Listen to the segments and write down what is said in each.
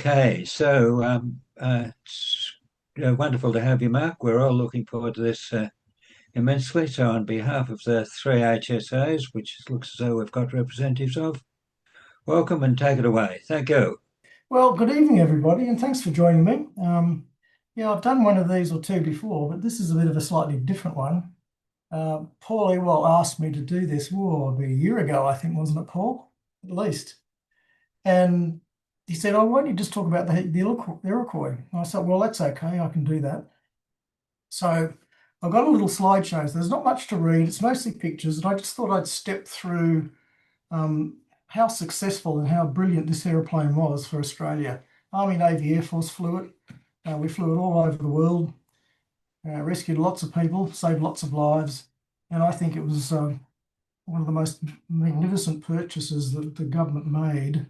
Okay, so it's wonderful to have you, Mark. We're all looking forward to this immensely. So, on behalf of the three HSAs, which it looks as though we've got representatives of, welcome and take it away. Thank you. Well, good evening, everybody, and thanks for joining me. Yeah, I've done one of these or two before, but this is a bit of a slightly different one. Paul Ewell asked me to do this, a year ago, I think, wasn't it, Paul? At least. And he said, "Oh, why don't you just talk about the Iroquois?" And I said, "Well, that's okay, I can do that." So I've got a little slideshow. So there's not much to read. It's mostly pictures, and I just thought I'd step through how successful and how brilliant this aeroplane was for Australia. Army, Navy, Air Force flew it. We flew it all over the world, rescued lots of people, saved lots of lives, and I think it was one of the most magnificent purchases that the government made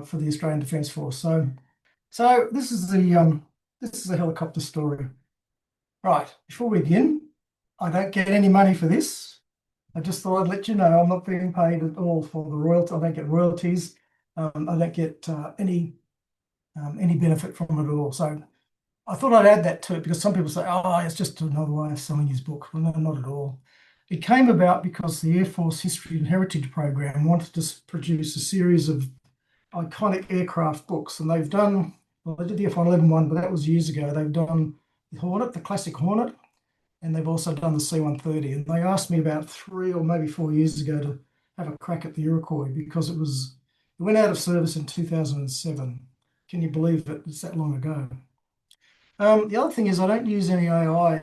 for the Australian Defence Force. So this is the helicopter story. Right, before we begin, I don't get any money for this. I just thought I'd let you know I'm not being paid at all for the royalty. I don't get royalties. I don't get any benefit from it at all. So I thought I'd add that to it because some people say, "Oh, it's just another way of selling his book." Well, no, not at all. It came about because the Air Force History and Heritage Program wanted to produce a series of iconic aircraft books, and they've done. Well, they did the F-111 one, but that was years ago. They've done the Hornet, the classic Hornet, and they've also done the C-130. And they asked me about 3 or maybe 4 years ago to have a crack at the Iroquois because it went out of service in 2007. Can you believe it? It's that long ago. The other thing is I don't use any AI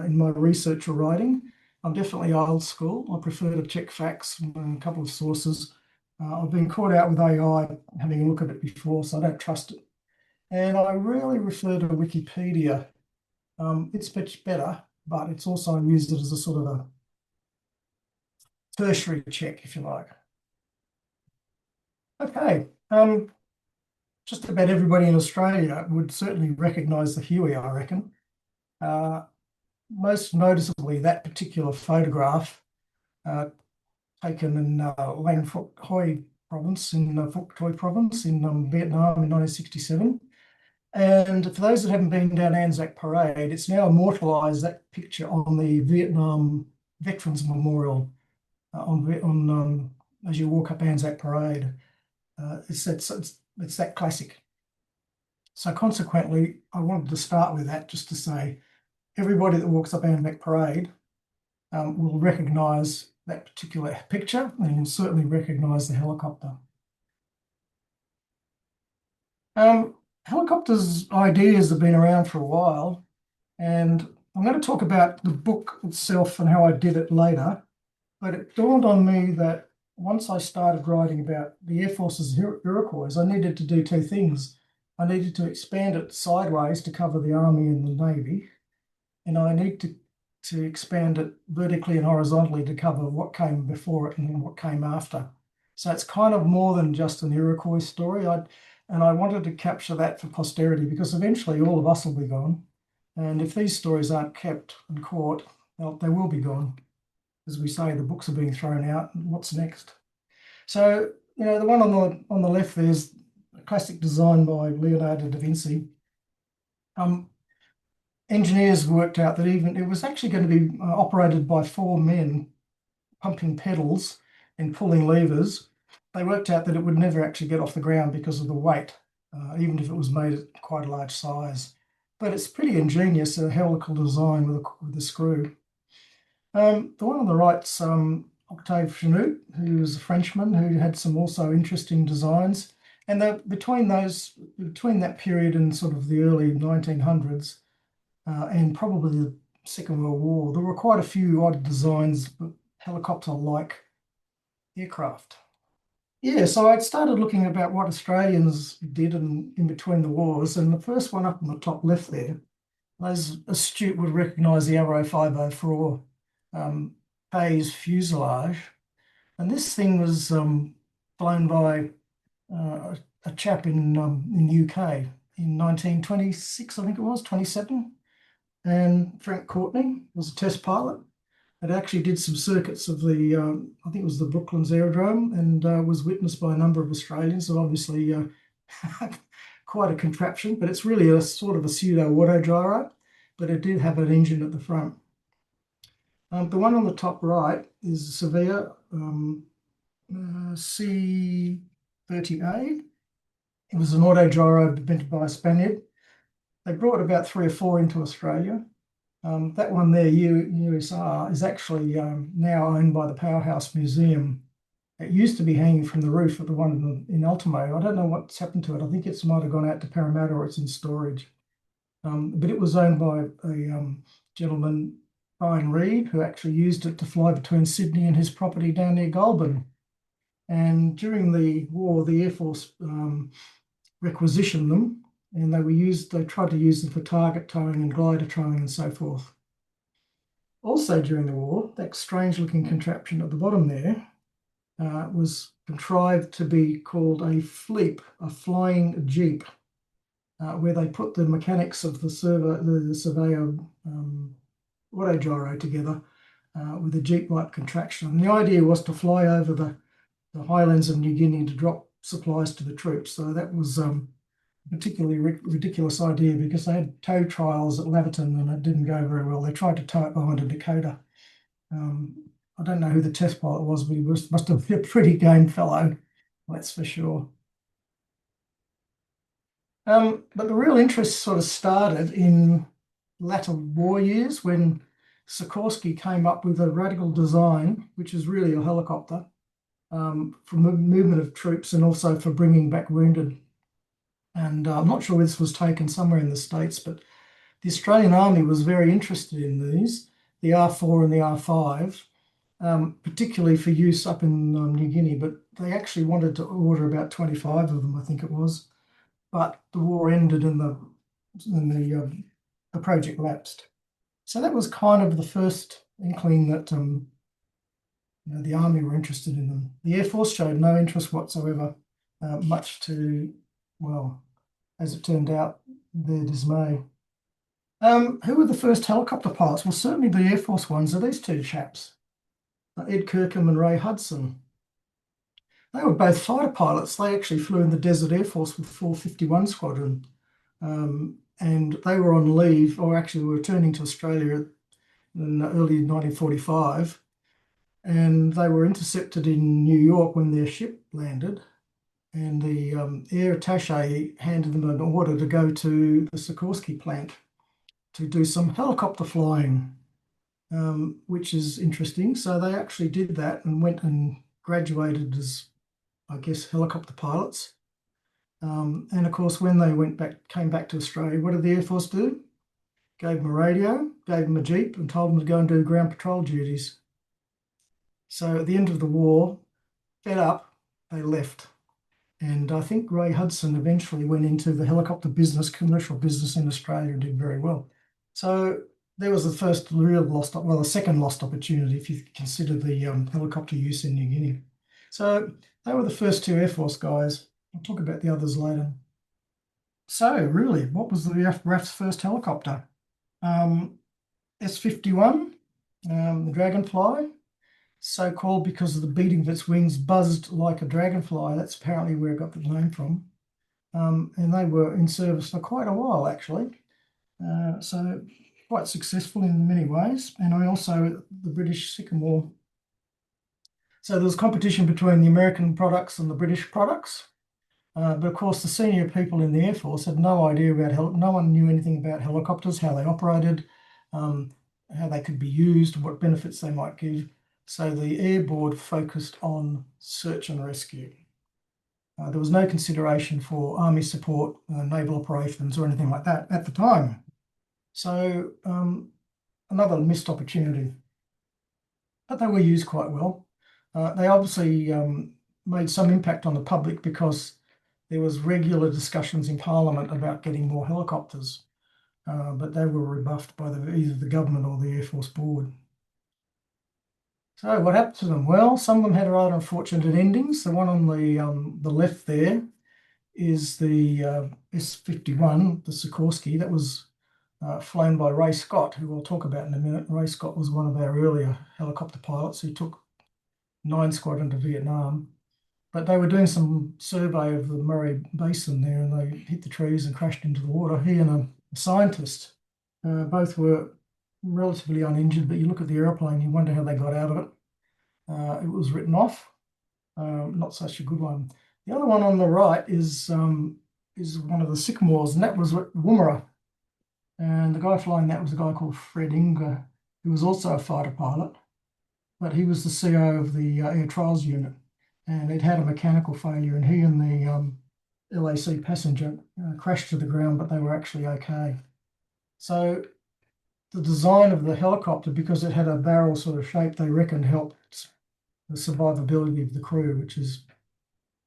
in my research or writing. I'm definitely old school. I prefer to check facts and a couple of sources. I've been caught out with AI having a look at it before, so I don't trust it. And I really refer to Wikipedia. It's much better, but it's also used it as a sort of a tertiary check, if you like. Okay. Just about everybody in Australia would certainly recognise the Huey, I reckon. Most noticeably, that particular photograph taken in Lang Phuoc Hoi province, in Phuoc Toi province in Vietnam in 1967. And for those that haven't been down Anzac Parade, it's now immortalised, that picture, on the Vietnam Veterans Memorial as you walk up Anzac Parade. It's that classic. So consequently, I wanted to start with that just to say everybody that walks up Anzac Parade will recognise that particular picture, and you'll certainly recognise the helicopter. Helicopters ideas have been around for a while, and I'm going to talk about the book itself and how I did it later, but it dawned on me that once I started writing about the Air Force's Iroquois, I needed to do two things. I needed to expand it sideways to cover the Army and the Navy, and I need to expand it vertically and horizontally to cover what came before it and then what came after. So it's kind of more than just an Iroquois story. And I wanted to capture that for posterity because eventually all of us will be gone. And if these stories aren't kept and caught, well, they will be gone. As we say, the books are being thrown out. What's next? So, the one on the left there's a classic design by Leonardo da Vinci. Engineers worked out that even it was actually going to be operated by 4 men pumping pedals and pulling levers. They worked out that it would never actually get off the ground because of the weight, even if it was made at quite a large size. But it's pretty ingenious, a helical design with a screw. The one on the right's Octave Chanute, who was a Frenchman who had some also interesting designs. And between that period and sort of the early 1900s and probably the Second World War, there were quite a few odd designs, helicopter-like aircraft. Yeah, so I started looking about what Australians did in between the wars, and the first one up on the top left there, those astute would recognise the Arrow 504 Hayes fuselage, and this thing was flown by a chap in UK in 1926, I think it was, 27, and Frank Courtney was a test pilot. It actually did some circuits of I think it was the Brooklands Aerodrome, and was witnessed by a number of Australians. So obviously Quite a contraption, but it's really a sort of a pseudo auto gyro, but it did have an engine at the front. The one on the top right is a Sevilla C30A. It was an auto gyro invented by a Spaniard. They brought about 3 or 4 into Australia. That one there, USR, is actually now owned by the Powerhouse Museum. It used to be hanging from the roof of the one in Ultimo. I don't know what's happened to it. I think it's might have gone out to Parramatta or it's in storage. But it was owned by a gentleman, Brian Reed, who actually used it to fly between Sydney and his property down near Goulburn. And during the war, the Air Force requisitioned them, and they tried to use them for target towing and glider towing and so forth. Also during the war, that strange looking contraption at the bottom there was contrived to be called a fleep, a flying jeep, where they put the mechanics of the Surveyor auto gyro together with a jeep-like contraption. And the idea was to fly over the highlands of New Guinea to drop supplies to the troops. So that was a particularly ridiculous idea because they had tow trials at Laverton and it didn't go very well. They tried to tow it behind a Dakota. I don't know who the test pilot was, but he must have been a pretty game fellow, that's for sure. But the real interest sort of started in latter war years when Sikorsky came up with a radical design, which is really a helicopter for movement of troops and also for bringing back wounded. And I'm not sure whether this was taken somewhere in the States, but the Australian Army was very interested in these, the R4 and the R5, particularly for use up in New Guinea, but they actually wanted to order about 25 of them, I think it was. But the war ended and the project lapsed. So that was kind of the first inkling that the Army were interested in them. The Air Force showed no interest whatsoever, much to, well, as it turned out, their dismay. Who were the first helicopter pilots? Well, certainly the Air Force ones are these two chaps, Ed Kirkham and Ray Hudson. They were both fighter pilots. They actually flew in the Desert Air Force with 451 Squadron. And they were on leave, or actually were returning to Australia in early 1945. And they were intercepted in New York when their ship landed. And the air attaché handed them an order to go to the Sikorsky plant to do some helicopter flying, which is interesting. So they actually did that and went and graduated as, I guess, helicopter pilots. And of course, when they came back to Australia, what did the Air Force do? Gave them a radio, gave them a jeep, and told them to go and do ground patrol duties. So at the end of the war, fed up, they left. And I think Ray Hudson eventually went into the helicopter business, commercial business in Australia, and did very well. So there was the first real the second lost opportunity if you consider the helicopter use in New Guinea. So they were the first two Air Force guys. I'll talk about the others later. So really, what was the RAF's first helicopter? S-51, the Dragonfly, so called because of the beating of its wings buzzed like a dragonfly. That's apparently where it got the name from. And they were in service for quite a while, actually. So quite successful in many ways. And I also, the British Sycamore. So there was competition between the American products and the British products. But of course, the senior people in the Air Force had no idea about, no one knew anything about helicopters, how they operated, how they could be used, what benefits they might give. So the Air Board focused on search and rescue. There was no consideration for Army support, naval operations or anything like that at the time. So another missed opportunity. But they were used quite well. They obviously made some impact on the public because there was regular discussions in Parliament about getting more helicopters, but they were rebuffed by either the government or the Air Force Board. So what happened to them? Well, some of them had rather unfortunate endings. The one on the left there is the S-51, the Sikorsky. That was flown by Ray Scott, who we'll talk about in a minute. Ray Scott was one of our earlier helicopter pilots who took 9 Squadron to Vietnam. But they were doing some survey of the Murray Basin there, and they hit the trees and crashed into the water. He and a scientist, both were relatively uninjured, but you look at the airplane, you wonder how they got out of it. It was written off, not such a good one. The other one on the right is one of the Sycamores, and that was at Woomera. And the guy flying that was a guy called Fred Inger, who was also a fighter pilot, but he was the CO of the Air Trials Unit, and it had a mechanical failure, and he and the LAC passenger crashed to the ground, but they were actually okay. So the design of the helicopter, because it had a barrel sort of shape, they reckon helped the survivability of the crew, which is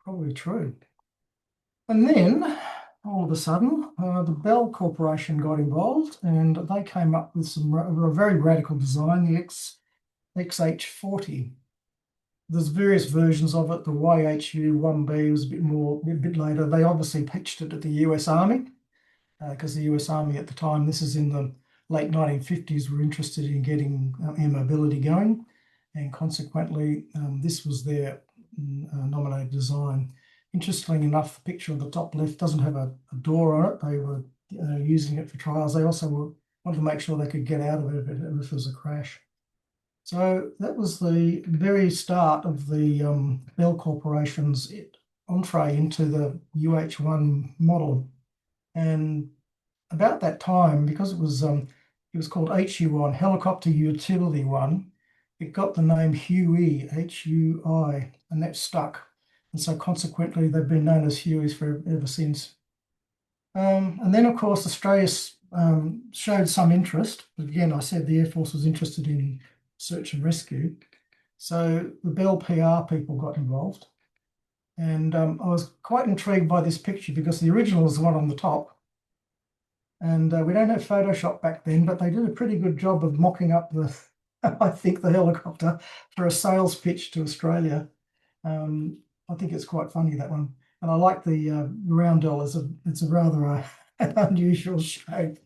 probably true. And then all of a sudden, the Bell Corporation got involved, and they came up with a very radical design, the XH-40. There's various versions of it. The UH-1B was a bit later. They obviously pitched it at the US Army, because the US Army at the time, this is in the late 1950s, were interested in getting air mobility going, and consequently, this was their nominated design. Interestingly enough, the picture on the top left doesn't have a door on it. They were using it for trials. They also wanted to make sure they could get out of it if there was a crash. So that was the very start of the Bell Corporation's entree into the UH-1 model. And about that time, because it was called HU-1, Helicopter Utility 1, it got the name Huey, H-U-I, and that stuck. And so consequently, they've been known as Hueys ever since. And then, of course, Australia showed some interest. But again, I said the Air Force was interested in search and rescue. So the Bell PR people got involved. And I was quite intrigued by this picture because the original is the one on the top. And we don't have Photoshop back then, but they did a pretty good job of mocking up I think, the helicopter for a sales pitch to Australia. I think it's quite funny, that one. And I like the roundel. It's a rather unusual shape.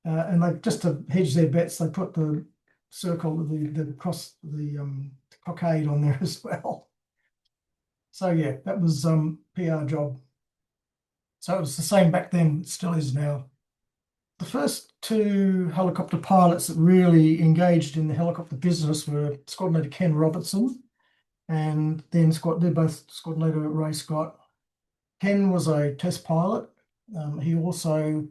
And they, just to hedge their bets, they put the circle, the cross, the cockade on there as well. So yeah, that was PR job. So it was the same back then, it still is now. The first two helicopter pilots that really engaged in the helicopter business were Squadron Leader Ken Robertson and then they're both Squadron Leader Ray Scott. Ken was a test pilot. He also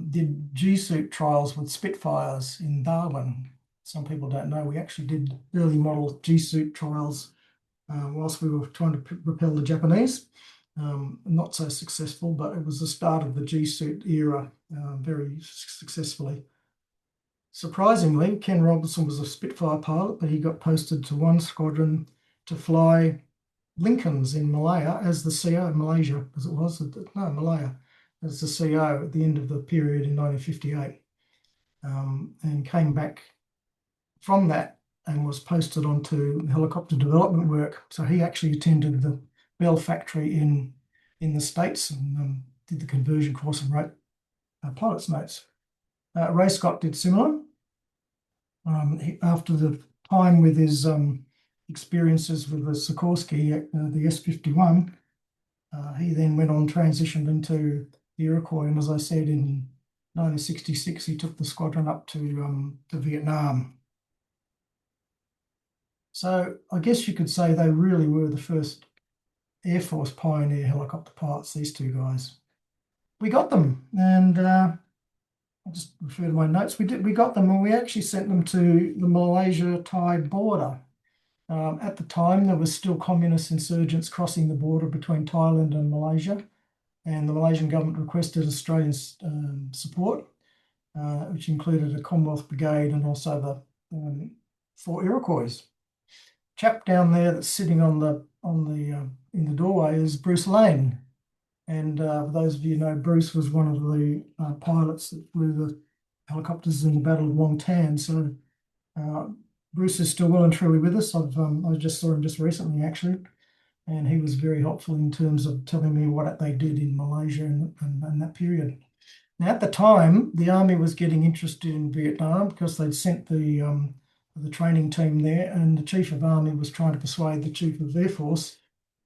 did G-suit trials with Spitfires in Darwin. Some people don't know, we actually did early model G-suit trials whilst we were trying to repel the Japanese. Not so successful, but it was the start of the G-suit era very successfully. Surprisingly, Ken Robertson was a Spitfire pilot, but he got posted to one squadron to fly Lincolns in Malaya as the CO, Malaysia, as it was, no, Malaya, as the CO at the end of the period in 1958, and came back from that and was posted onto helicopter development work. So he actually attended the Bell factory in the States and did the conversion course and wrote pilot's notes. Ray Scott did similar. After the time with his experiences with the Sikorsky, the S-51, he then went on, transitioned into the Iroquois, and as I said, in 1966 he took the squadron up to Vietnam. So I guess you could say they really were the first Air Force pioneer helicopter pilots, these two guys. We got them, and I'll just refer to my notes. We got them, and we actually sent them to the Malaysia-Thai border. At the time, there were still communist insurgents crossing the border between Thailand and Malaysia, and the Malaysian government requested Australian support, which included a Commonwealth Brigade and also the 4 Iroquois. Chap down there that's sitting in the doorway is Bruce Lane. And for those of you who know, Bruce was one of the pilots that flew the helicopters in the Battle of Long Tan. So Bruce is still well and truly with us. I just saw him just recently, actually, and he was very helpful in terms of telling me what they did in Malaysia and that period. Now, at the time, the Army was getting interested in Vietnam because they'd sent the training team there, and the Chief of Army was trying to persuade the Chief of Air Force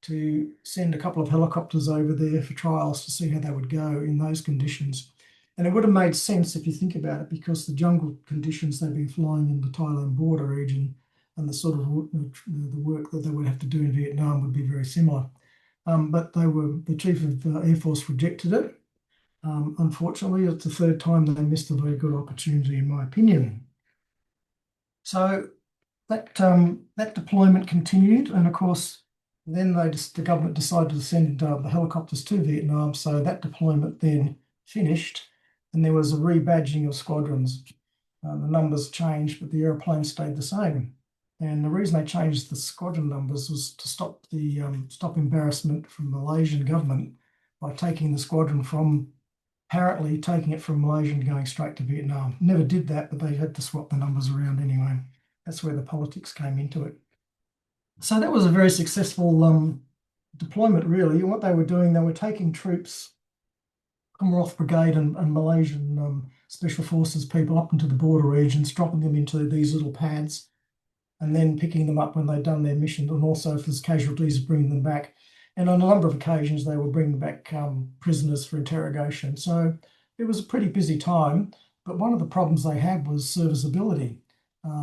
to send a couple of helicopters over there for trials to see how they would go in those conditions. And it would have made sense if you think about it, because the jungle conditions they've been flying in the Thailand border region and the sort of the work that they would have to do in Vietnam would be very similar. But the Chief of Air Force rejected it. Unfortunately, it's the third time they missed a very good opportunity, in my opinion. So that deployment continued, and of course, then the government decided to send the helicopters to Vietnam. So that deployment then finished, and there was a rebadging of squadrons. The numbers changed, but the airplanes stayed the same. And the reason they changed the squadron numbers was to stop embarrassment from the Malaysian government by taking the squadron apparently taking it from Malaysia and going straight to Vietnam. Never did that, but they had to swap the numbers around anyway. That's where the politics came into it. So that was a very successful deployment, really. And what they were doing, they were taking troops, Commodore Brigade and Malaysian Special Forces people up into the border regions, dropping them into these little pads, and then picking them up when they'd done their mission, and also if there's casualties, bringing them back. And on a number of occasions, they were bringing back prisoners for interrogation. So it was a pretty busy time. But one of the problems they had was serviceability,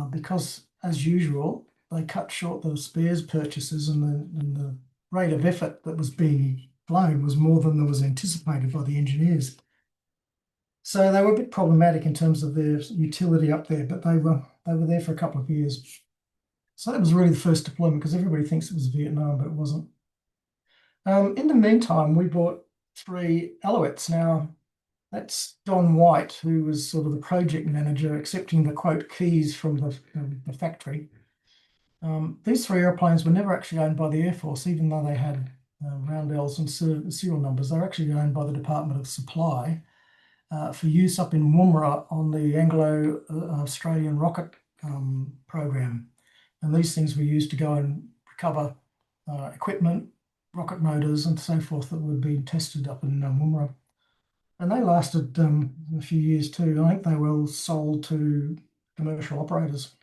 because, as usual, they cut short the spares purchases, and the rate of effort that was being flown was more than was anticipated by the engineers. So they were a bit problematic in terms of their utility up there, but they were there for a couple of years. So that was really the first deployment, because everybody thinks it was Vietnam, but it wasn't. In the meantime, we bought 3 Alouettes. Now, that's Don White, who was sort of the project manager, accepting the quote keys from the factory. These 3 airplanes were never actually owned by the Air Force, even though they had roundels and serial numbers. They were actually owned by the Department of Supply for use up in Woomera on the Anglo-Australian rocket program. And these things were used to go and recover equipment, rocket motors and so forth that were being tested up in Woomera. And they lasted a few years too. I think they were sold to commercial operators.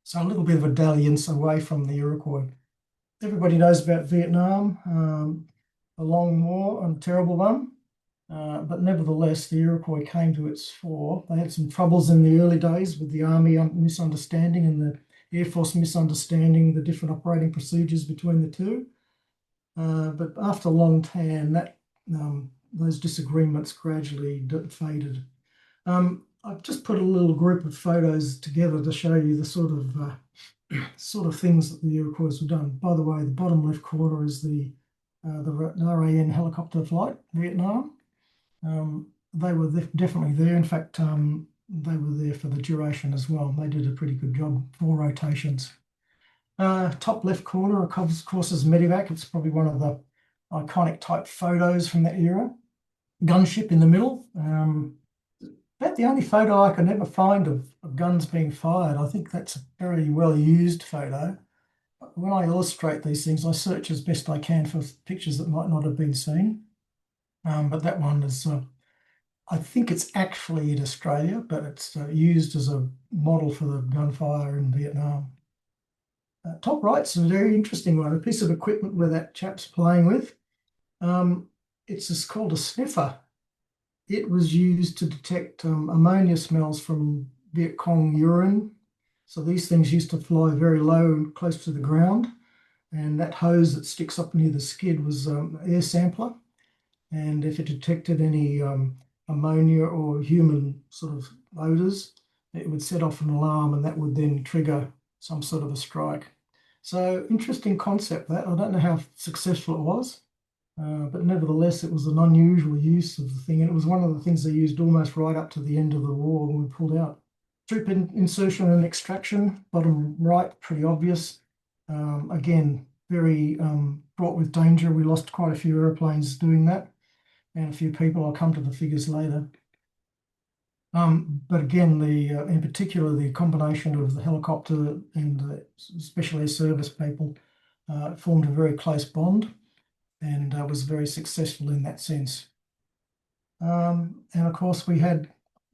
So a little bit of a dalliance away from the Iroquois. Everybody knows about Vietnam, a long war and a terrible one. But nevertheless, the Iroquois came to its fore. They had some troubles in the early days with the Army misunderstanding and the Air Force misunderstanding the different operating procedures between the two. But after Long Tan, those disagreements gradually faded. I've just put a little group of photos together to show you the sort of things that the Iroquois have done. By the way, the bottom left corner is the RAN helicopter flight, Vietnam. They were definitely there. In fact, they were there for the duration as well. They did a pretty good job, 4 rotations. Top left corner, of course, is Medevac. It's probably one of the iconic type photos from that era. Gunship in the middle. About the only photo I can ever find of guns being fired. I think that's a very well used photo. When I illustrate these things, I search as best I can for pictures that might not have been seen. But that one is, I think it's actually in Australia, but it's used as a model for the gunfire in Vietnam. Top right's a very interesting one, a piece of equipment where that chap's playing with. It's called a sniffer. It was used to detect ammonia smells from Viet Cong urine. So these things used to fly very low and close to the ground. And that hose that sticks up near the skid was air sampler. And if it detected any ammonia or human sort of odors, it would set off an alarm, and that would then trigger some sort of a strike. So interesting concept that. I don't know how successful it was, but nevertheless, it was an unusual use of the thing. And it was one of the things they used almost right up to the end of the war when we pulled out. Troop insertion and extraction, bottom right, pretty obvious. Again, very fraught with danger. We lost quite a few airplanes doing that, and a few people. I'll come to the figures later. But again, in particular, the combination of the helicopter and the special air service people formed a very close bond, and was very successful in that sense. And of course, we had,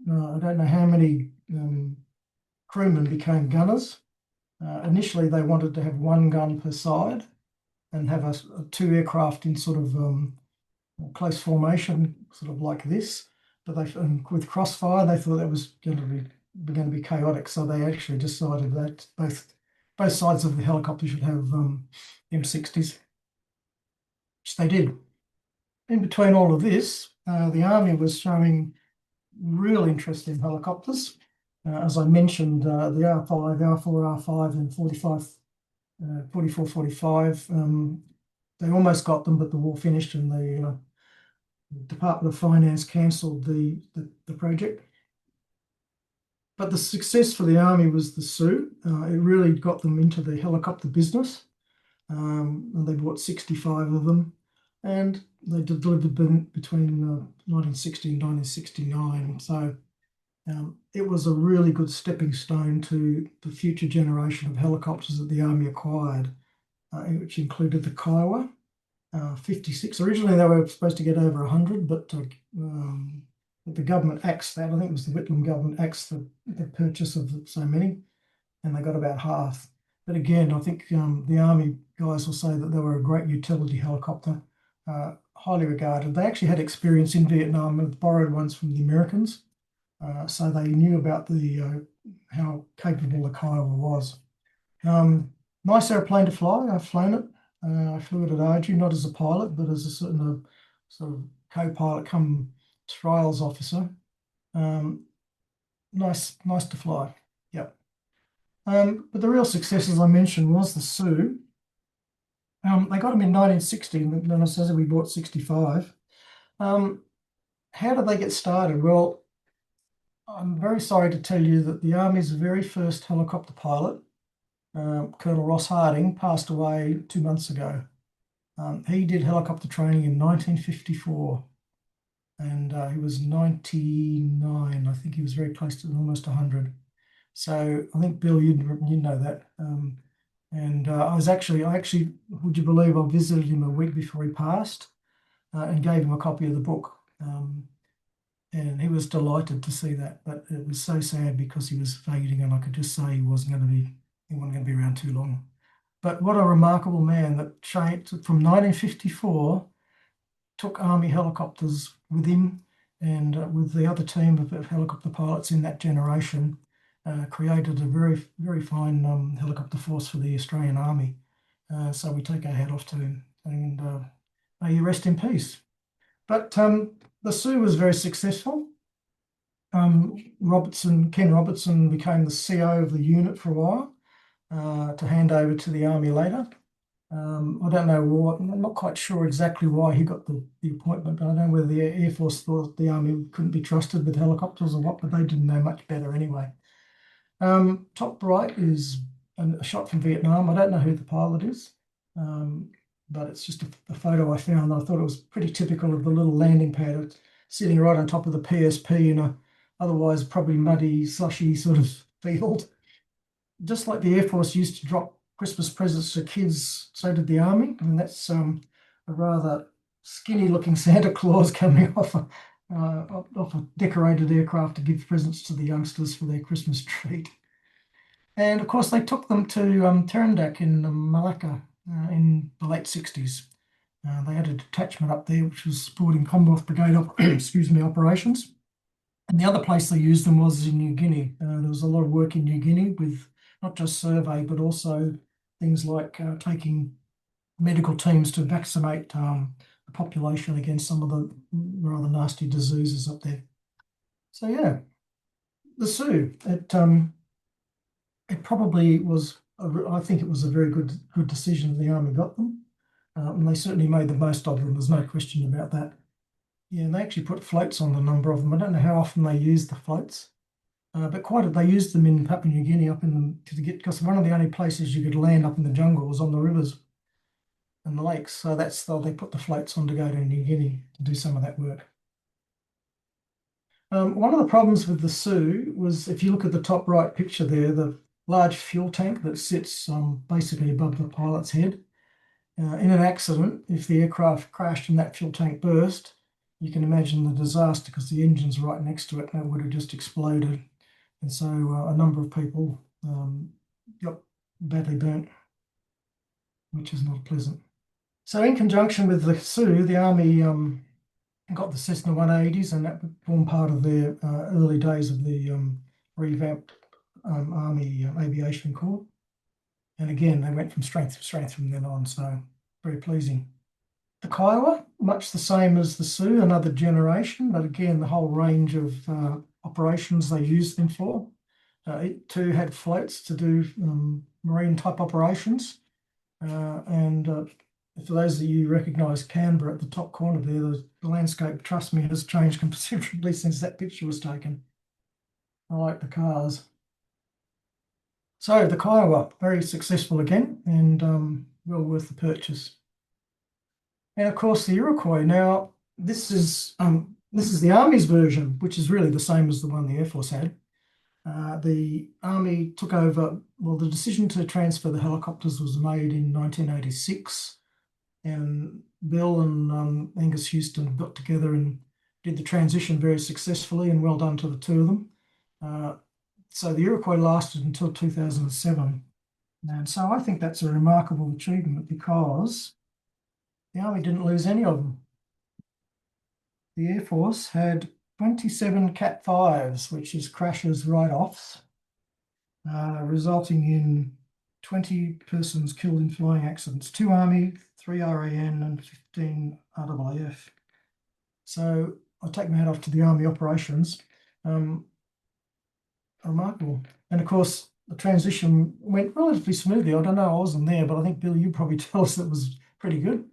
I don't know how many crewmen became gunners. Initially, they wanted to have 1 gun per side, and have two aircraft in sort of close formation, sort of like this. But with crossfire, they thought that was going to be chaotic, so they actually decided that both sides of the helicopter should have M60s, which they did. In between all of this, the Army was showing real interest in helicopters. As I mentioned, the R5, R4, R5, and 44, 45. They almost got them, but the war finished and the Department of Finance cancelled the project. But the success for the Army was the Sioux. It really got them into the helicopter business. And they bought 65 of them. And they delivered them between 1960 and 1969. So it was a really good stepping stone to the future generation of helicopters that the Army acquired, which included the Kiowa 56. Originally, they were supposed to get over 100, but the government axed that. I think it was the Whitlam government axed the purchase of so many, and they got about half. But again, I think the Army guys will say that they were a great utility helicopter, highly regarded. They actually had experience in Vietnam and borrowed ones from the Americans. So they knew about how capable the Kiowa was. Nice airplane to fly. I've flown it. I flew it at RG, not as a pilot, but as a certain sort of co-pilot come trials officer. Nice to fly. Yep. But the real success, as I mentioned, was the Sioux. They got them in 1960, and then I said we bought 65. How did they get started? Well, I'm very sorry to tell you that the Army's very first helicopter pilot, Colonel Ross Harding, passed away 2 months ago. He did helicopter training in 1954, and he was 99. I think he was very close to almost 100. So I think, Bill, you know that. And I actually, would you believe, I visited him a week before he passed and gave him a copy of the book. And he was delighted to see that, but it was so sad because he was fading, and I could just say he wasn't going to be around too long. But what a remarkable man that changed from 1954, took Army helicopters with him and with the other team of helicopter pilots in that generation, created a very, very fine helicopter force for the Australian Army. So we take our hat off to him, and may he rest in peace. But the Sioux was very successful. Ken Robertson became the CO of the unit for a while, to hand over to the Army later. I don't know what, I'm not quite sure exactly why he got the appointment. I don't know whether the Air Force thought the Army couldn't be trusted with helicopters or what, but they didn't know much better anyway. Top right is a shot from Vietnam. I don't know who the pilot is, but it's just a photo I found. I thought it was pretty typical of the little landing pad sitting right on top of the PSP in a otherwise probably muddy, slushy sort of field. Just like the Air Force used to drop Christmas presents to kids, so did the Army. And that's a rather skinny-looking Santa Claus coming off a decorated aircraft to give presents to the youngsters for their Christmas treat. And of course, they took them to Terendak in Malacca in the late 60s. They had a detachment up there which was supporting Commonwealth Brigade operations. And the other place they used them was in New Guinea. There was a lot of work in New Guinea with not just survey, but also things like taking medical teams to vaccinate the population against some of the rather nasty diseases up there. So yeah, the Sioux, it probably was, I think it was a very good decision the Army got them. And they certainly made the most of them, there's no question about that. Yeah, and they actually put floats on a number of them. I don't know how often they used the floats, but they used them in Papua New Guinea because one of the only places you could land up in the jungle was on the rivers and the lakes. So they put the floats on to go to New Guinea to do some of that work. One of the problems with the Sioux was, if you look at the top right picture there, the large fuel tank that sits basically above the pilot's head. In an accident, if the aircraft crashed and that fuel tank burst, you can imagine the disaster because the engine's right next to it and it would have just exploded. And so a number of people got badly burnt, which is not pleasant. So in conjunction with the Sioux, the Army got the Cessna 180s, and that formed part of their early days of the revamped Army Aviation Corps. And again, they went from strength to strength from then on, so very pleasing. The Kiowa, much the same as the Sioux, another generation, but again, the whole range of operations they used them for. It too had floats to do marine type operations. And for those of you who recognise Canberra at the top corner there, the landscape, trust me, has changed considerably since that picture was taken. I like the cars. So the Kiowa, very successful again, and well worth the purchase. And of course the Iroquois. Now this is the Army's version, which is really the same as the one the Air Force had. The Army took over. Well, the decision to transfer the helicopters was made in 1986, and Bill and Angus Houston got together and did the transition very successfully, and well done to the two of them. So the Iroquois lasted until 2007. And so I think that's a remarkable achievement because the Army didn't lose any of them. The Air Force had 27 Cat 5s, which is crashes write-offs, resulting in 20 persons killed in flying accidents, 2 Army, 3 RAN, and 15 RAAF. So I take my hat off to the Army operations. Remarkable. And of course, the transition went relatively smoothly. I don't know, I wasn't there, but I think, Bill, you probably tell us it was pretty good.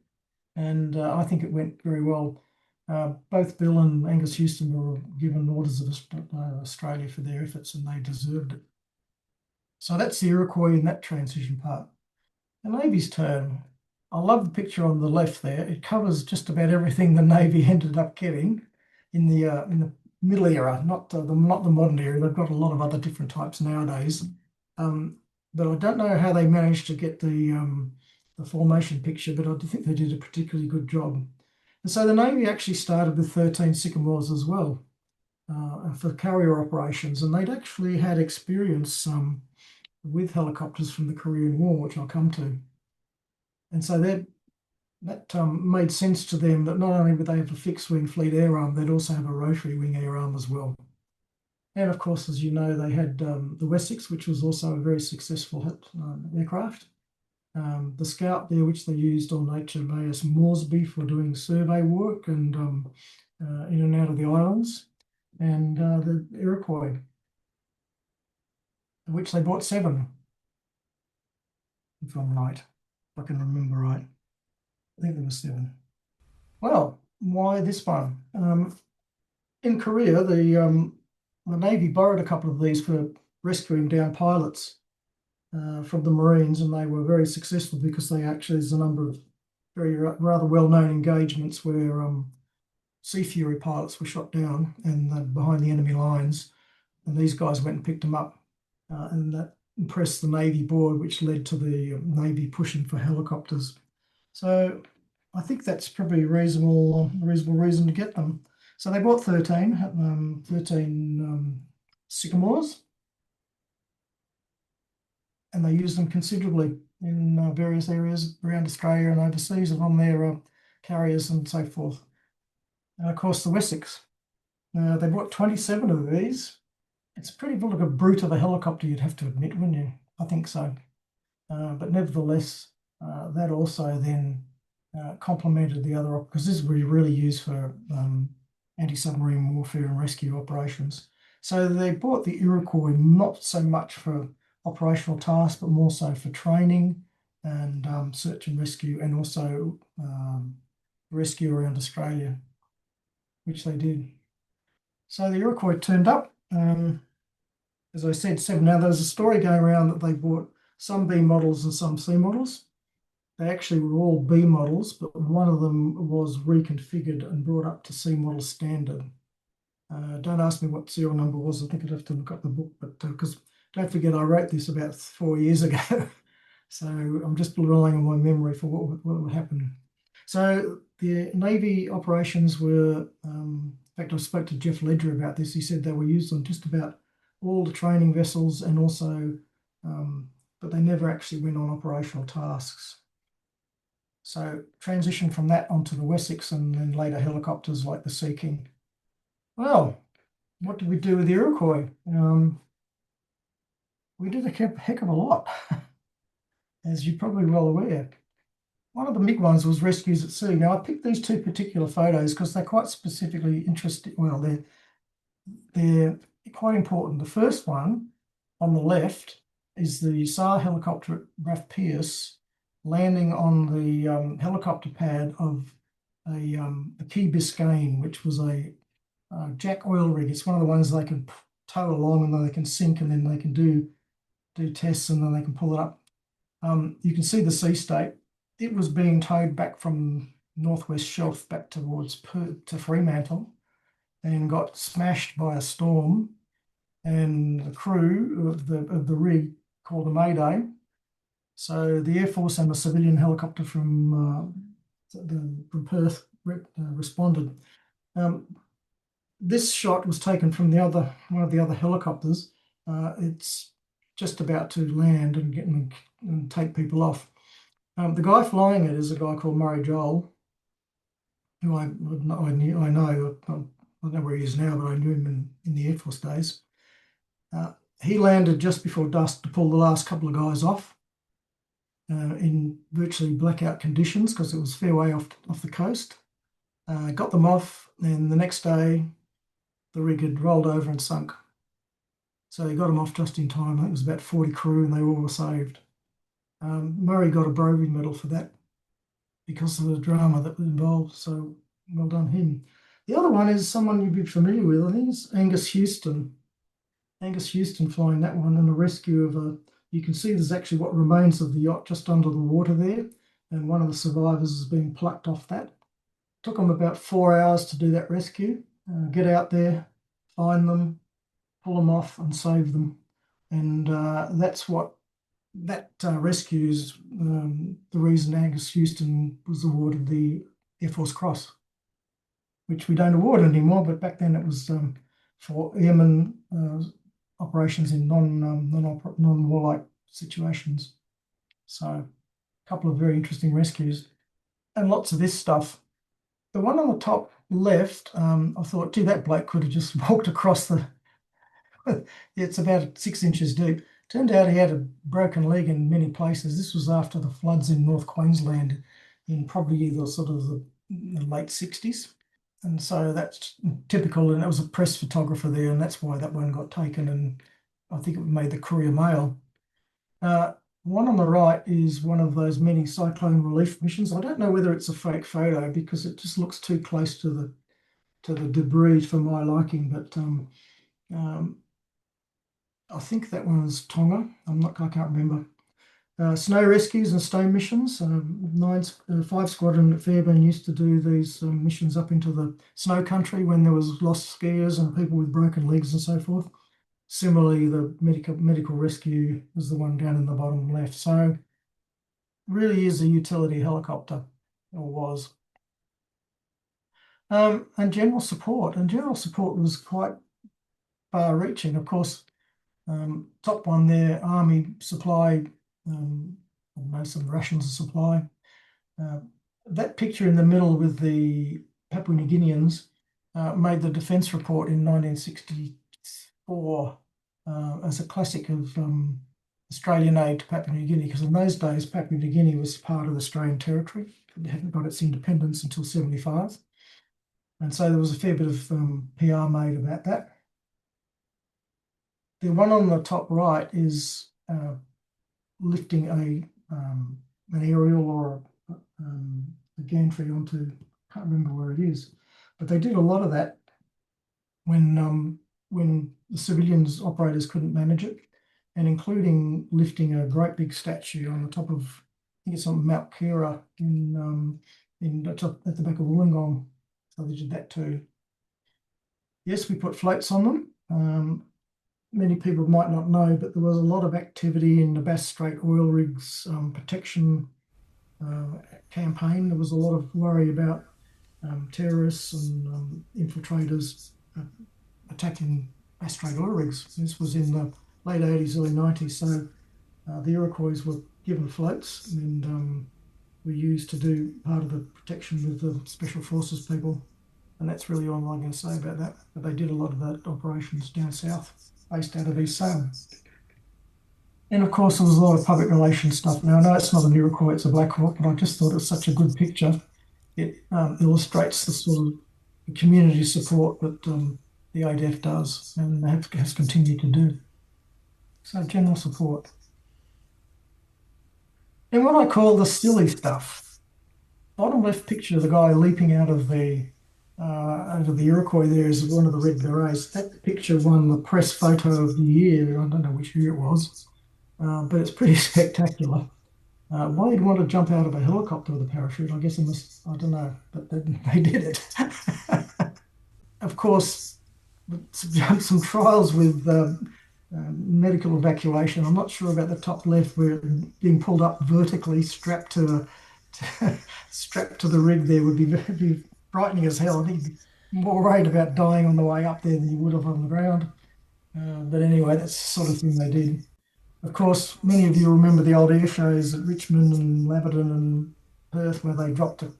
And I think it went very well. Both Bill and Angus Houston were given orders of Australia for their efforts, and they deserved it. So that's the Iroquois in that transition part. The Navy's turn. I love the picture on the left there. It covers just about everything the Navy ended up getting in the middle era, not the modern era. They've got a lot of other different types nowadays. But I don't know how they managed to get the formation picture, but I think they did a particularly good job. And so the Navy actually started with 13 Sycamores as well for carrier operations, and they'd actually had experience with helicopters from the Korean War, which I'll come to. And so that made sense to them that not only would they have a fixed wing fleet air arm, they'd also have a rotary wing air arm as well. And of course, as you know, they had the Wessex, which was also a very successful aircraft. The Scout there, which they used on HMAS Moresby for doing survey work and in and out of the islands, and the Iroquois, which they bought 7, if I'm right, if I can remember right. I think there were 7. Well, why this one? In Korea, the Navy borrowed a couple of these for rescuing down pilots from the Marines, and they were very successful because there's a number of very rather well-known engagements where Sea Fury pilots were shot down and behind the enemy lines, and these guys went and picked them up, and that impressed the Navy board, which led to the Navy pushing for helicopters. So I think that's probably a reasonable reason to get them. So they bought 13 Sycamores, and they used them considerably in various areas around Australia and overseas and on their carriers and so forth. And of course, the Wessex. They bought 27 of these. It's a pretty like a brute of a helicopter, you'd have to admit, wouldn't you? I think so. But nevertheless, that also then complemented the other, because this is really used for anti-submarine warfare and rescue operations. So they bought the Iroquois not so much for operational tasks, but more so for training and search and rescue, and also rescue around Australia, which they did. So the Iroquois turned up. As I said, 7. Now there's a story going around that they bought some B models and some C models. They actually were all B models, but one of them was reconfigured and brought up to C model standard. Don't ask me what serial number was. I think I'd have to look up the book, but because don't forget, I wrote this about 4 years ago. So I'm just relying on my memory for what would happen. So the Navy operations were, in fact, I spoke to Jeff Ledger about this. He said they were used on just about all the training vessels, and also, but they never actually went on operational tasks. So transition from that onto the Wessex and then later helicopters like the Sea King. Well, what did we do with the Iroquois? We did a heck of a lot, as you're probably well aware. One of the big ones was rescues at sea. Now, I picked these two particular photos because they're quite specifically interesting. Well, they're quite important. The first one on the left is the SAR helicopter at Raff Pierce landing on the helicopter pad of the Key Biscayne, which was a jack oil rig. It's one of the ones they can tow along and then they can sink and then they can do tests and then they can pull it up. You can see the sea state. It was being towed back from Northwest Shelf back towards to Fremantle and got smashed by a storm. And the crew of the rig called a mayday. So the Air Force and a civilian helicopter from Perth responded. This shot was taken from one of the other helicopters. It's just about to land and take people off. The guy flying it is a guy called Murray Joel, who I know. I don't know where he is now, but I knew him in the Air Force days. He landed just before dusk to pull the last couple of guys off in virtually blackout conditions because it was a fair way off the coast. Got them off, and the next day the rig had rolled over and sunk. So he got them off just in time. I think it was about 40 crew, and they all were saved. Murray got a Brovey medal for that because of the drama that was involved. So well done him. The other one is someone you'd be familiar with. I think it's Angus Houston. Angus Houston flying that one in a rescue of you can see there's actually what remains of the yacht just under the water there, and one of the survivors is being plucked off that. Took them about 4 hours to do that rescue. Get out there, find them, pull them off and save them. And that's what that rescues the reason Angus Houston was awarded the Air Force Cross, which we don't award anymore, but back then it was for airmen operations in non-warlike situations. So a couple of very interesting rescues and lots of this stuff. The one on the top left, I thought, gee, that bloke could have just walked across the, it's about 6 inches deep. Turned out he had a broken leg in many places. This was after the floods in North Queensland in probably the sort of the late 60s. And so that's typical, and it was a press photographer there, and that's why that one got taken, and I think it made the Courier Mail. One on the right is one of those many cyclone relief missions. I don't know whether it's a fake photo because it just looks too close to the debris for my liking, but I think that one was Tonga. I can't remember. Snow rescues and stone missions. 5 Squadron at Fairbairn used to do these missions up into the snow country when there was lost skiers and people with broken legs and so forth. Similarly, the medical rescue was the one down in the bottom left. So really is a utility helicopter, or was. And general support. And general support was quite far-reaching. Of course, top one there, Army supply, most of the rations of supply. That picture in the middle with the Papua New Guineans made the Defence Report in 1964 as a classic of Australian aid to Papua New Guinea, because in those days Papua New Guinea was part of the Australian territory. It hadn't got its independence until 75. And so there was a fair bit of PR made about that. The one on the top right is lifting an aerial or a gantry onto, I can't remember where it is, but they did a lot of that when the civilians operators couldn't manage it, and including lifting a great big statue on the top of, I think it's on Mount Kira at the back of Wollongong. So they did that too. Yes, we put floats on them. Many people might not know, but there was a lot of activity in the Bass Strait oil rigs protection campaign. There was a lot of worry about terrorists and infiltrators attacking Bass Strait oil rigs. This was in the late 80s, early 90s. So the Iroquois were given floats, and were used to do part of the protection with the Special Forces people. And that's really all I'm going to say about that. But they did a lot of that operations down south, based out of East Salem. And of course, there was a lot of public relations stuff. Now, I know it's not an Iroquois, it's a Black Hawk, but I just thought it was such a good picture. It illustrates the sort of community support that the ADF does and has continued to do. So, general support. And what I call the silly stuff. Bottom left picture of the guy leaping out of the Iroquois there is one of the Red Berets. That picture won the press photo of the year. I don't know which year it was, but it's pretty spectacular. Why you'd want to jump out of a helicopter with a parachute, I guess I don't know, but they did it. Of course, some trials with medical evacuation. I'm not sure about the top left where being pulled up vertically, strapped to the rig there would be frightening as hell. I think you'd be more worried about dying on the way up there than you would have on the ground. But anyway, that's the sort of thing they did. Of course, many of you remember the old air shows at Richmond and Laverton and Perth where they dropped a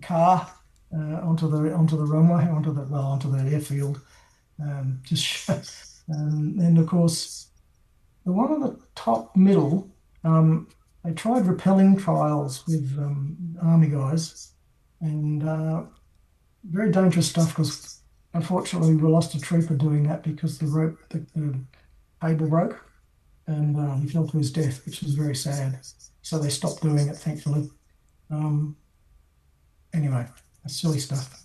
car onto the runway, onto the airfield. And of course, the one on the top middle, they tried rappelling trials with army guys, and very dangerous stuff because unfortunately we lost a trooper doing that because the cable broke and he fell to his death, which was very sad. So they stopped doing it, thankfully. Anyway, that's silly stuff.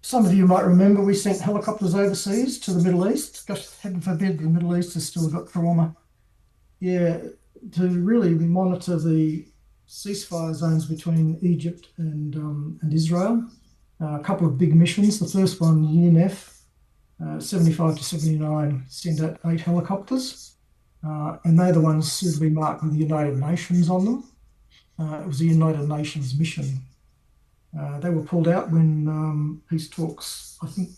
Some of you might remember we sent helicopters overseas to the Middle East. Gosh, heaven forbid the Middle East has still got trauma. Yeah, to really monitor the ceasefire zones between Egypt and Israel. A couple of big missions. The first one, UNF, 75 to 79, sent out 8 helicopters. And they're the ones suitably marked with the United Nations on them. It was a United Nations mission. They were pulled out when peace talks, I think,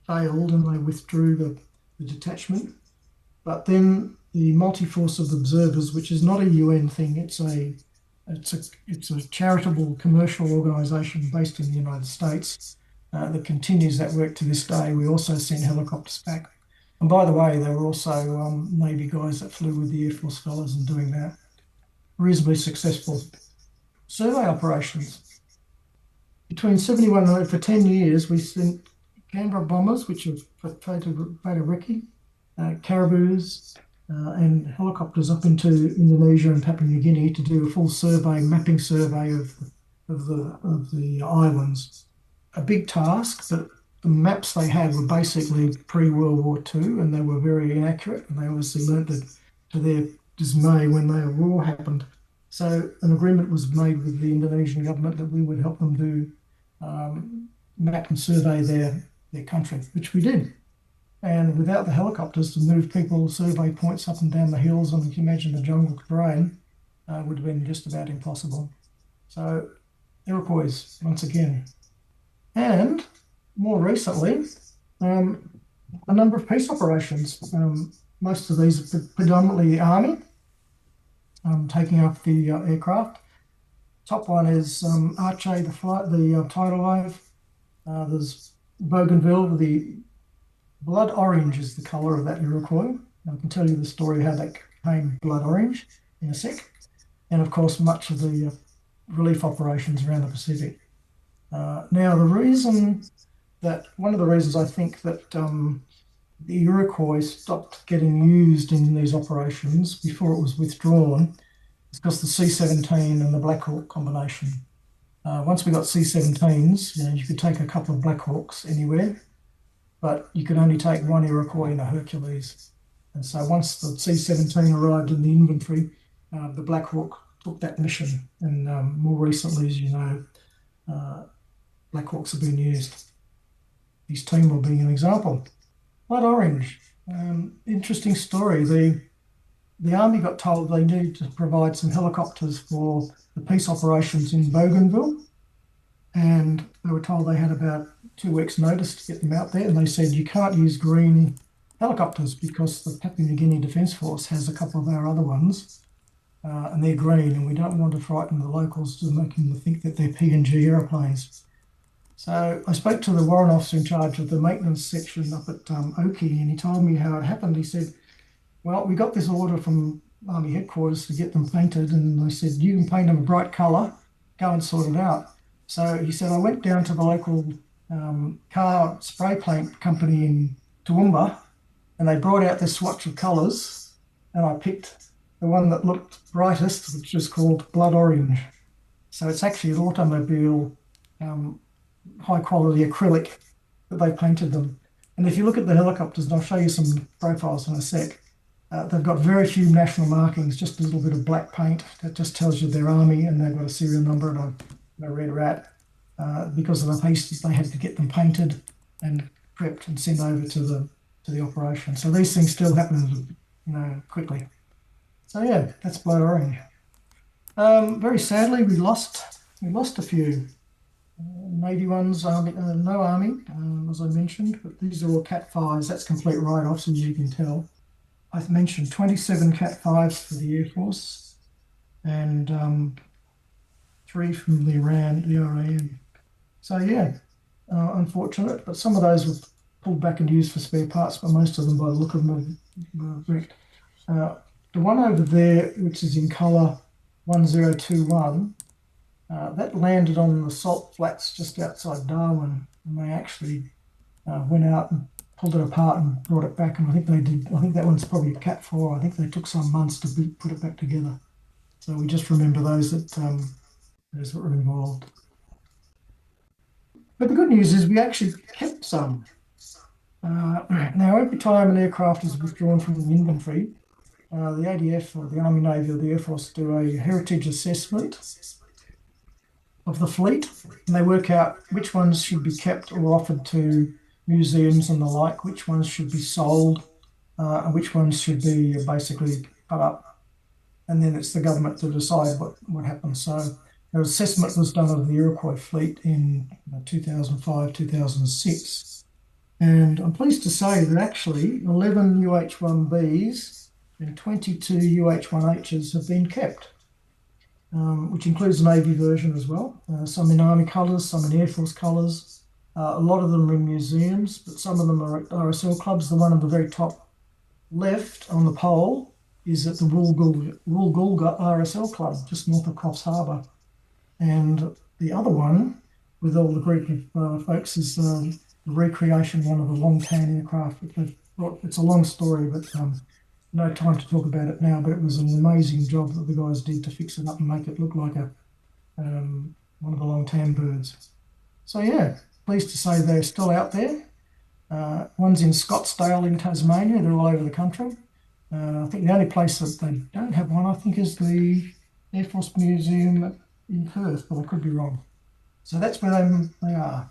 failed and they withdrew the detachment. But then the multi-force of observers, which is not a UN thing, it's a charitable commercial organisation based in the United States that continues that work to this day. We also sent helicopters back. And by the way, there were also Navy guys that flew with the Air Force fellows and doing that. Reasonably successful. Survey operations. Between 71 and for 10 years, we sent Canberra bombers, which are Beta Recce, caribous, and helicopters up into Indonesia and Papua New Guinea to do a full mapping survey of the islands. A big task, but the maps they had were basically pre-World War II, and they were very inaccurate, and they obviously learnt that to their dismay when the war happened. So an agreement was made with the Indonesian government that we would help them do map and survey their country, which we did. And without the helicopters to move people, survey points up and down the hills, and if you imagine the jungle terrain, would have been just about impossible. So Iroquois, once again. And more recently, a number of peace operations. Most of these are predominantly Army, taking up the aircraft. Top one is Arche, the tidal wave. There's Bougainville, the blood orange is the colour of that Iroquois. I can tell you the story how that became blood orange in a sec. And of course, much of the relief operations around the Pacific. Now, one of the reasons I think that the Iroquois stopped getting used in these operations before it was withdrawn is because the C-17 and the Black Hawk combination. Once we got C-17s, you could take a couple of Black Hawks anywhere, but you could only take one Iroquois in a Hercules. And so once the C-17 arrived in the inventory, the Black Hawk took that mission. And more recently, as you know, Black Hawks have been used. East Timor being an example. Blood orange. Interesting story. The Army got told they needed to provide some helicopters for the peace operations in Bougainville, and they were told they had about 2 weeks' notice to get them out there, and they said you can't use green helicopters because the Papua New Guinea Defence Force has a couple of our other ones, and they're green, and we don't want to frighten the locals to making them think that they're PNG aeroplanes. So I spoke to the warrant officer in charge of the maintenance section up at Oki, and he told me how it happened. He said, well, we got this order from Army headquarters to get them painted, and they said, you can paint them a bright colour, go and sort it out. So he said, I went down to the local car spray paint company in Toowoomba, and they brought out this swatch of colours, and I picked the one that looked brightest, which is called blood orange. So it's actually an automobile high quality acrylic that they painted them. And if you look at the helicopters, and I'll show you some profiles in a sec, they've got very few national markings, just a little bit of black paint that just tells you their army, and they've got a serial number and a red rat. Because of the haste, they had to get them painted and prepped and sent over to the operation. So these things still happen, quickly. So yeah, that's blood orange. Very sadly, we lost a few. Navy ones, no Army, as I mentioned, but these are all Cat 5s. That's complete write-offs, as you can tell. I've mentioned 27 Cat 5s for the Air Force, and 3 from the RAN. So yeah, unfortunate, but some of those were pulled back and used for spare parts, but most of them, by the look of them, were wrecked. The one over there, which is in colour 1021, that landed on the salt flats just outside Darwin, and they actually went out and pulled it apart and brought it back. And I think that one's probably a Cat 4. I think they took some months to put it back together. So we just remember those that were involved. But the good news is we actually kept some. Now, every time an aircraft is withdrawn from the inventory, the ADF or the Army, Navy or the Air Force do a heritage assessment of the fleet, and they work out which ones should be kept or offered to museums and the like, which ones should be sold, and which ones should be basically cut up. And then it's the government to decide what happens. So an assessment was done of the Iroquois fleet in 2005, 2006. And I'm pleased to say that actually 11 UH-1Bs and 22 UH-1Hs have been kept, which includes a Navy version as well. Some in Army colours, some in Air Force colours. A lot of them are in museums, but some of them are at RSL clubs. The one on the very top left on the pole is at the Woolgoolga RSL Club, just north of Coffs Harbour. And the other one, with all the group of folks, is the recreation one of the long tan aircraft. It's a long story, but no time to talk about it now. But it was an amazing job that the guys did to fix it up and make it look like one of the long tan birds. So yeah, pleased to say they're still out there. One's in Scottsdale in Tasmania. They're all over the country. I think the only place that they don't have one, I think, is the Air Force Museum in Perth, but I could be wrong. So that's where they are.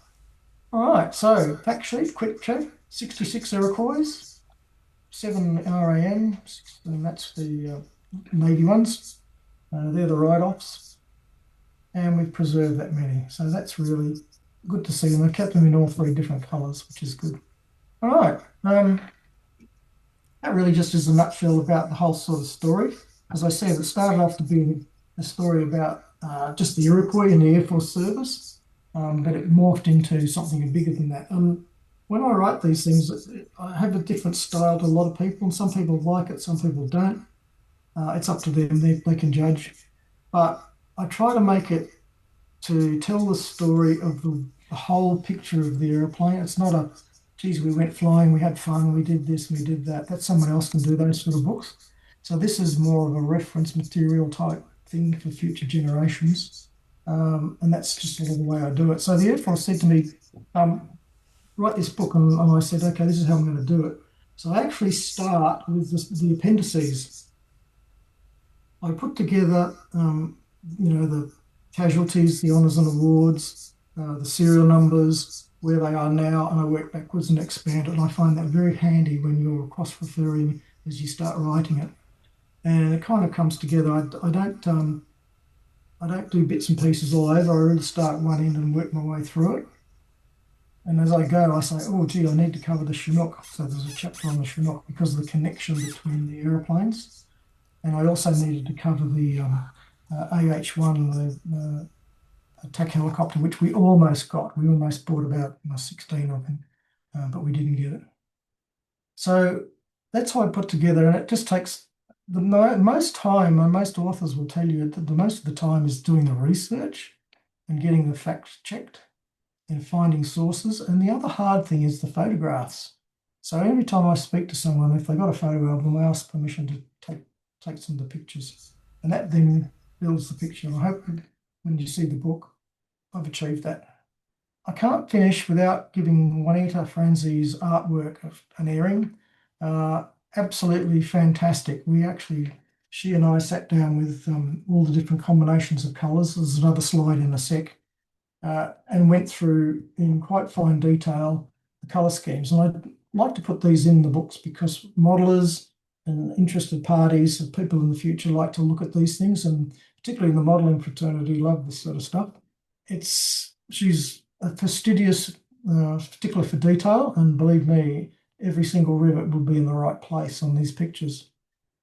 All right, so fact sheet, quick check. 66 Iroquois, 7 RAM, and that's the Navy ones. They're the write-offs. And we've preserved that many. So that's really good to see. And they've kept them in all 3 different colours, which is good. All right. That really just is a nutshell about the whole sort of story. As I said, it started off to be a story about just the Iroquois and the Air Force service, but it morphed into something bigger than that. When I write these things, I have a different style to a lot of people, and some people like it, some people don't. It's up to them, they can judge. But I try to make it to tell the story of the whole picture of the airplane. It's not a, geez, we went flying, we had fun, we did this, we did that. That someone else can do those sort of books. So this is more of a reference material type thing for future generations. And that's just sort of the way I do it. So the Air Force said to me, write this book, and I said, okay, this is how I'm going to do it. So I actually start with the appendices. I put together, the casualties, the honours and awards, the serial numbers, where they are now, and I work backwards and expand it. And I find that very handy when you're cross-referring as you start writing it. And it kind of comes together. I don't do bits and pieces all over. I really start one end and work my way through it. And as I go, I say, oh, gee, I need to cover the Chinook. So there's a chapter on the Chinook because of the connection between the aeroplanes. And I also needed to cover the AH-1, the attack helicopter, which we almost got. We almost bought about 16 of them, but we didn't get it. So that's what I put together, and it just takes the most time, and most authors will tell you that the most of the time is doing the research and getting the facts checked and finding sources. And the other hard thing is the photographs. So every time I speak to someone, if they got a photo album, I ask permission to take some of the pictures. And that then builds the picture. I hope when you see the book, I've achieved that. I can't finish without giving Juanita Franzi's artwork an airing. Uh, Absolutely fantastic. She and I sat down with all the different combinations of colours. There's another slide in a sec, and went through in quite fine detail the colour schemes. And I'd like to put these in the books because modelers and interested parties and people in the future like to look at these things, and particularly in the modelling fraternity, love this sort of stuff. She's a fastidious stickler for detail, and believe me, every single rivet will be in the right place on these pictures.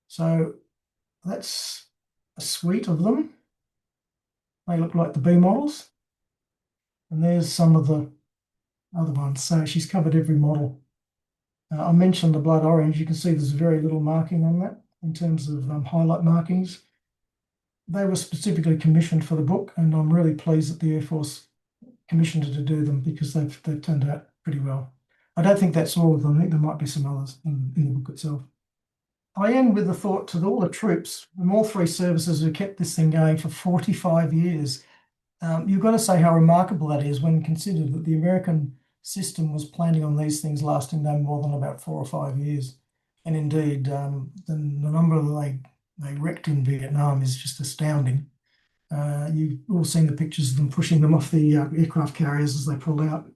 So that's a suite of them. They look like the B models. And there's some of the other ones. So she's covered every model. I mentioned the blood orange. You can see there's very little marking on that in terms of highlight markings. They were specifically commissioned for the book, and I'm really pleased that the Air Force commissioned her to do them because they've turned out pretty well. I don't think that's all of them. I think there might be some others in the book itself. I end with the thought to all the troops from all three services who kept this thing going for 45 years. You've got to say how remarkable that is when considered that the American system was planning on these things lasting no more than about 4 or 5 years. And indeed, the number that they wrecked in Vietnam is just astounding. You've all seen the pictures of them pushing them off the aircraft carriers as they pulled out.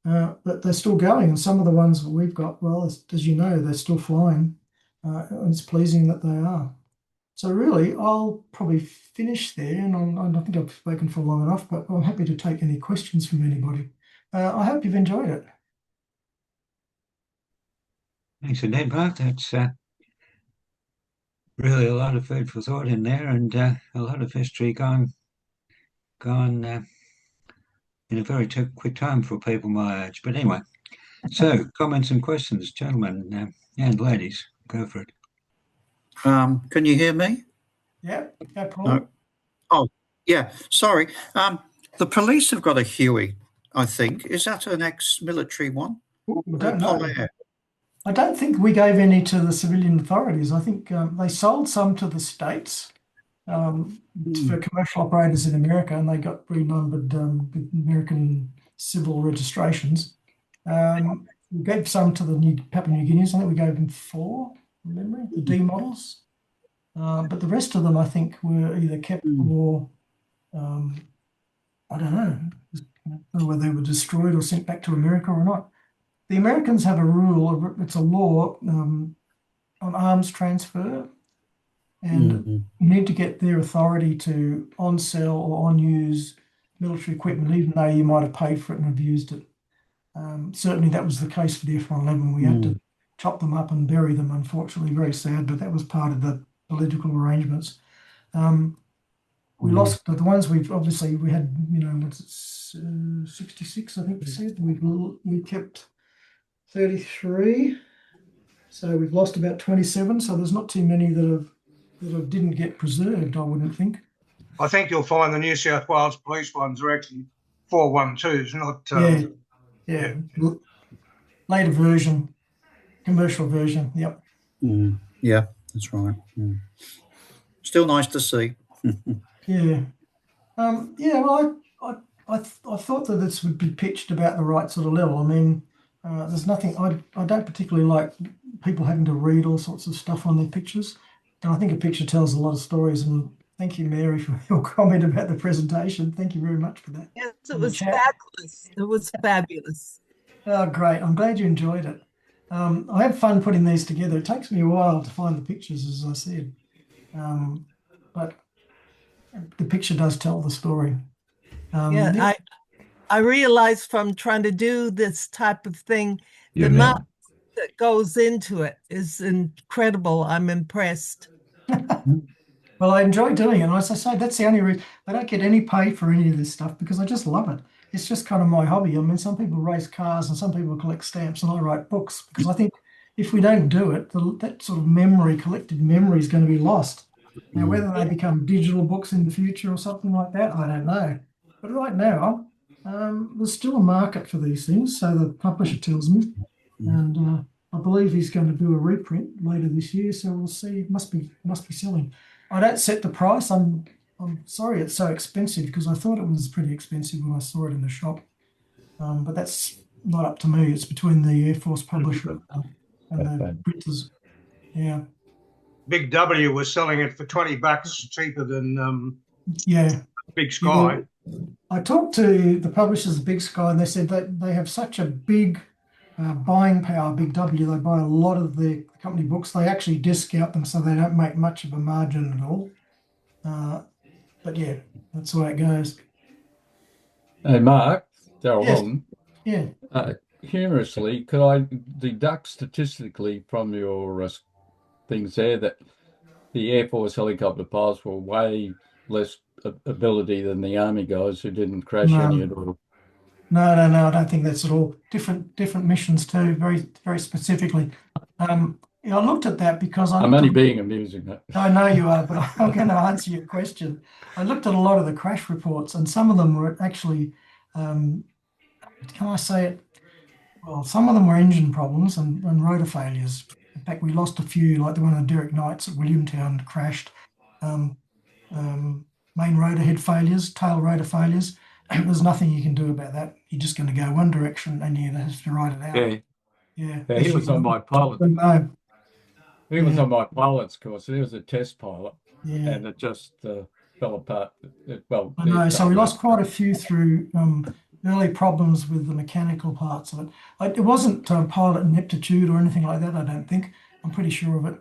But they're still going, and some of the ones that we've got, well, as you know, they're still flying. And it's pleasing that they are. So really, I'll probably finish there, and I think I've spoken for long enough, but I'm happy to take any questions from anybody. I hope you've enjoyed it. Thanks indeed, Mark. That's really a lot of food for thought in there, and a lot of history gone in a very quick time for people my age. But anyway, so comments and questions, gentlemen and ladies, go for it. Can you hear me? Yeah, Paul. No. Oh, yeah. Sorry. The police have got a Huey, I think. Is that an ex-military one? I don't know. I don't think we gave any to the civilian authorities. I think they sold some to the states for commercial operators in America, and they got renumbered with American civil registrations. We gave some to the Papua New Guineans. I think we gave them 4, from memory, the D models. But the rest of them, I think, were either kept or I don't know. I don't know whether they were destroyed or sent back to America or not. The Americans have a rule, it's a law on arms transfer, and you need to get their authority to on-sell or on-use military equipment, even though you might have paid for it and have used it. Certainly that was the case for the F-111. We had to chop them up and bury them, unfortunately. Very sad, but that was part of the political arrangements. We lost the ones we had, 66, I think we said. We kept 33, so we've lost about 27. So there's not too many that didn't get preserved, I wouldn't think. I think you'll find the New South Wales police ones are actually 412s, not. Yeah. Later version, commercial version. Yep. Yeah, that's right. Still nice to see. Yeah. Well, I thought that this would be pitched about the right sort of level. I mean, there's nothing, I don't particularly like people having to read all sorts of stuff on their pictures. And I think a picture tells a lot of stories. And thank you, Mary, for your comment about the presentation. Thank you very much for that. Yes, it was fabulous. It was fabulous. Oh, great. I'm glad you enjoyed it. I have fun putting these together. It takes me a while to find the pictures, as I said. But the picture does tell the story. I realized from trying to do this type of thing, the amount that goes into it is incredible. I'm impressed. Well, I enjoy doing it. And as I say, that's the only reason I don't get any pay for any of this stuff because I just love it. It's just kind of my hobby. I mean, some people race cars and some people collect stamps, and I write books because I think if we don't do it, that sort of memory, collected memory, is going to be lost. Now, whether they become digital books in the future or something like that, I don't know. But right now, there's still a market for these things, so the publisher tells me, and I believe he's going to do a reprint later this year. So we'll see. Must be selling. I don't set the price. I'm sorry it's so expensive because I thought it was pretty expensive when I saw it in the shop. But that's not up to me. It's between the Air Force publisher and the printers. Yeah. Big W was selling it for $20 cheaper than Yeah. Big Sky. Yeah. I talked to the publishers of Big Sky, and they said that they have such a big buying power, Big W. They buy a lot of the company books. They actually discount them, so they don't make much of a margin at all. But yeah, that's the way it goes. Hey, Mark, Darryl Yes. Long. Yeah. Humorously, could I deduct statistically from your things there that the Air Force helicopter pilots were way less ability than the Army guys who didn't crash No. any at all? No, I don't think that's at all. Different missions too, very specifically. I looked at that because I'm only being amusing. I know you are, but I'm going to answer your question. I looked at a lot of the crash reports, and some of them were actually, can I say it? Well, some of them were engine problems and rotor failures. In fact, we lost a few, like the one of the Derek Knights at Williamtown crashed. Main rotor head failures, tail rotor failures. There's nothing you can do about that. You're just going to go one direction and you have to ride it out. Yeah. He was on my pilot. No. He was on my pilot's course. He was a test pilot, Yeah. and it just fell apart. Well, I know. So we lost quite a few through early problems with the mechanical parts of it. It wasn't pilot ineptitude or anything like that, I don't think. I'm pretty sure of it.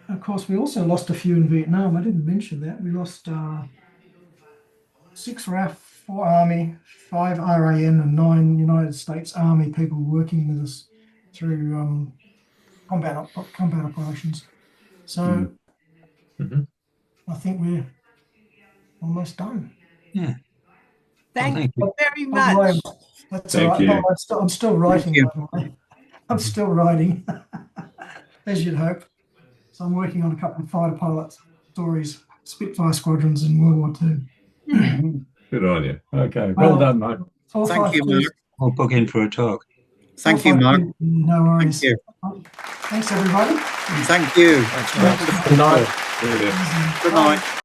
Of course, we also lost a few in Vietnam. I didn't mention that. We lost 6 RAF, 4 Army, 5 RAN, and 9 United States Army people working with us through combat operations. So I think we're almost done. Yeah. Thank you very By the way, much. that's Thank all right. you. No, I'm still writing, you. by the way. I'm still writing, as you'd hope. So I'm working on a couple of fighter pilot stories, Spitfire squadrons in World War II. Good on you. Okay, well done, mate. Thank you, Mark. I'll book in for a talk. Thank you, Mark. No worries. Thank Thanks, everybody. Thank you. Good night. Brilliant. Good night.